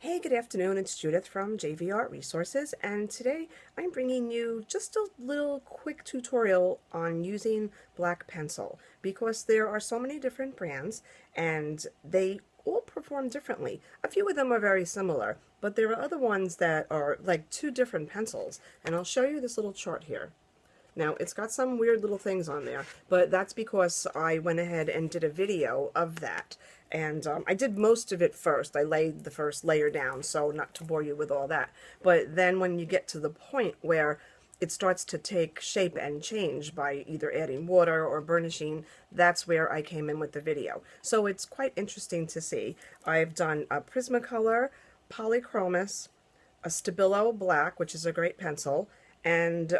Hey, good afternoon. It's Judith from JVArt Resources, and today I'm bringing you just a little quick tutorial on using black pencil because there are so many different brands and they all perform differently. A few of them are very similar, but there are other ones that are like two different pencils, and I'll show you this little chart here. Now, it's got some weird little things on there, but that's because I went ahead and did a video of that. And I did most of it first. I laid the first layer down, so not to bore you with all that. But then when you get to the point where it starts to take shape and change by either adding water or burnishing, that's where I came in with the video. So it's quite interesting to see. I've done a Prismacolor, Polychromos, a Stabilo Black, which is a great pencil, and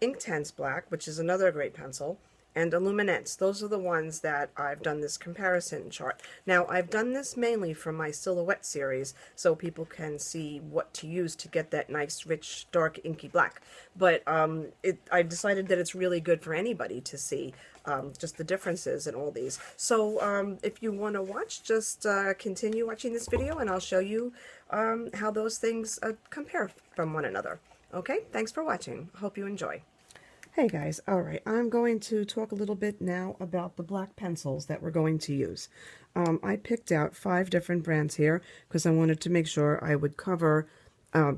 Inktense Black, which is another great pencil, and Illuminance. Those are the ones that I've done this comparison chart. Now, I've done this mainly for my silhouette series, so people can see what to use to get that nice, rich, dark, inky black. But I decided that it's really good for anybody to see just the differences in all these. So if you want to watch, just continue watching this video, and I'll show you how those things compare from one another. Okay, thanks for watching. Hope you enjoy. Hey guys, alright, I'm going to talk a little bit now about the black pencils that we're going to use. I picked out 5 different brands here because I wanted to make sure I would cover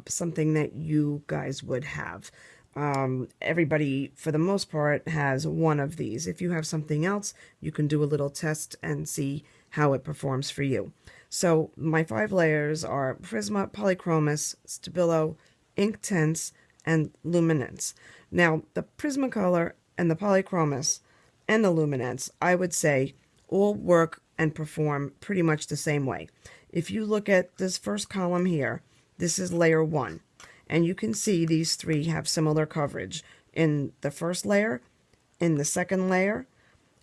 something that you guys would have. Everybody, for the most part, has one of these. If you have something else, you can do a little test and see how it performs for you. So my 5 layers are Prisma, Polychromos, Stabilo, Inktense, and Luminance. Now, the Prismacolor and the Polychromos and the Luminance, I would say, all work and perform pretty much the same way. If you look at this first column here, this is layer 1, and you can see these 3 have similar coverage in the first layer, in the second layer,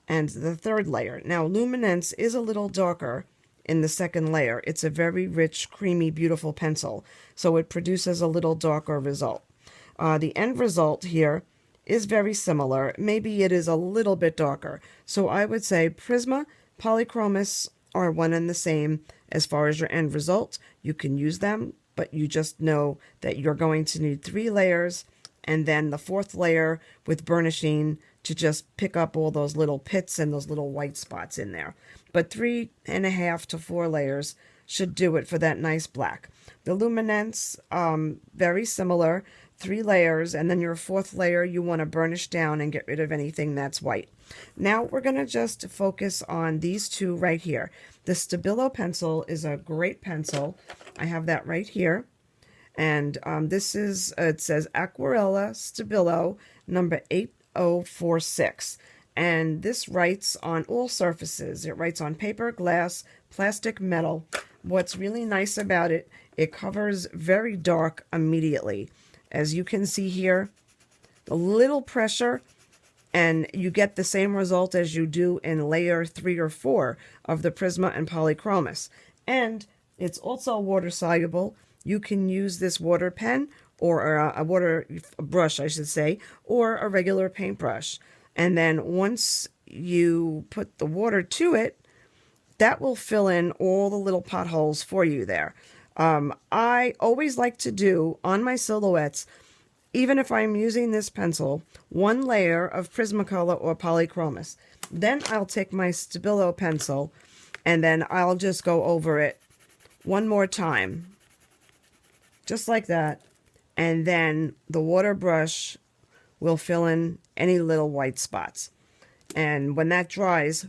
and the third layer. Now, Luminance is a little darker in the second layer. It's a very rich, creamy, beautiful pencil, so it produces a little darker result. The end result here is very similar. Maybe it is a little bit darker. So I would say Prisma, Polychromos are one and the same as far as your end result. You can use them, but you just know that you're going to need 3 layers and then the 4th layer with burnishing to just pick up all those little pits and those little white spots in there. But 3.5 to 4 layers should do it for that nice black. The Luminance, very similar, 3 layers, and then your 4th layer you want to burnish down and get rid of anything that's white. Now we're going to just focus on these 2 right here. The Stabilo pencil is a great pencil. I have that right here. And this is, it says Aquarella Stabilo number 8046. And this writes on all surfaces. It writes on paper, glass, plastic, metal. What's really nice about it, it covers very dark immediately. As you can see here, a little pressure, and you get the same result as you do in layer 3 or 4 of the Prisma and Polychromos. And it's also water soluble. You can use this water pen or a water brush, I should say, or a regular paintbrush. And then once you put the water to it, that will fill in all the little potholes for you there. I always like to do on my silhouettes, even if I'm using this pencil, 1 layer of Prismacolor or Polychromos. Then I'll take my Stabilo pencil and then I'll just go over it one more time. Just like that. And then the water brush will fill in any little white spots. And when that dries,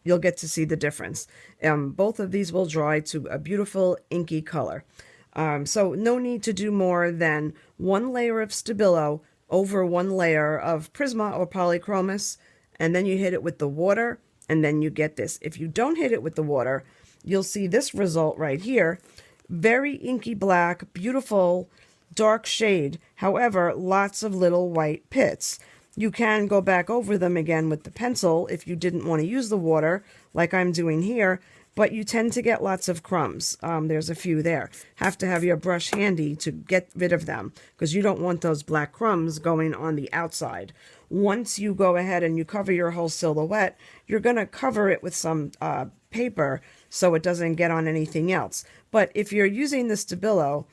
you'll get to see the difference. Both of these will dry to a beautiful inky color. So no need to do more than 1 layer of Stabilo over 1 layer of Prisma or Polychromos, and then you hit it with the water, and then you get this. If you don't hit it with the water, you'll see this result right here. Very inky black, beautiful, dark shade. However, lots of little white pits. You can go back over them again with the pencil if you didn't want to use the water, like I'm doing here, but you tend to get lots of crumbs. There's a few there. Have to have your brush handy to get rid of them, because you don't want those black crumbs going on the outside. Once you go ahead and you cover your whole silhouette, you're going to cover it with some paper so it doesn't get on anything else. But if you're using the Stabilo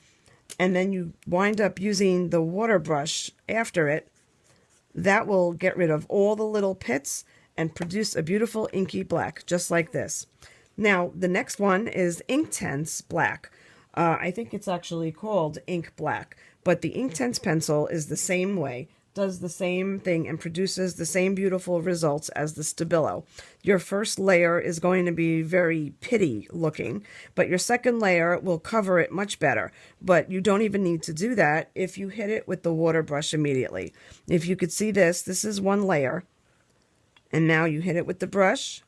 and then you wind up using the water brush after it, that will get rid of all the little pits and produce a beautiful inky black, just like this. Now, the next one is Inktense Black. I think it's actually called Ink Black, but the Inktense pencil is the same way, does the same thing, and produces the same beautiful results as the Stabilo. Your first layer is going to be very pitty looking, but your second layer will cover it much better. But you don't even need to do that if you hit it with the water brush immediately. If you could see this, this is one layer, and now you hit it with the brush,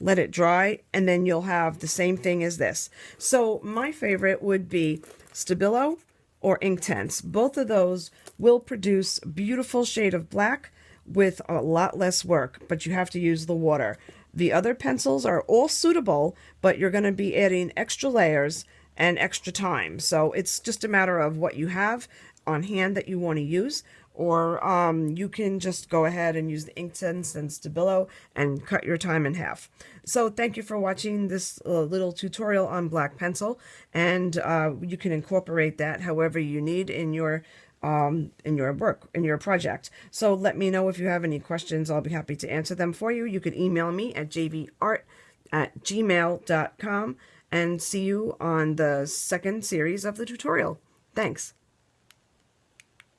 let it dry, and then you'll have the same thing as this. So my favorite would be Stabilo or Inktense. Both of those will produce a beautiful shade of black with a lot less work, but you have to use the water. The other pencils are all suitable, but you're going to be adding extra layers and extra time. So it's just a matter of what you have on hand that you want to use, or you can just go ahead and use the Inktense and Stabilo and cut your time in half. So thank you for watching this little tutorial on black pencil, and you can incorporate that however you need in your work, in your project. So let me know if you have any questions. I'll be happy to answer them for you. You can email me at jvart@gmail.com, and see you on the second series of the tutorial. Thanks.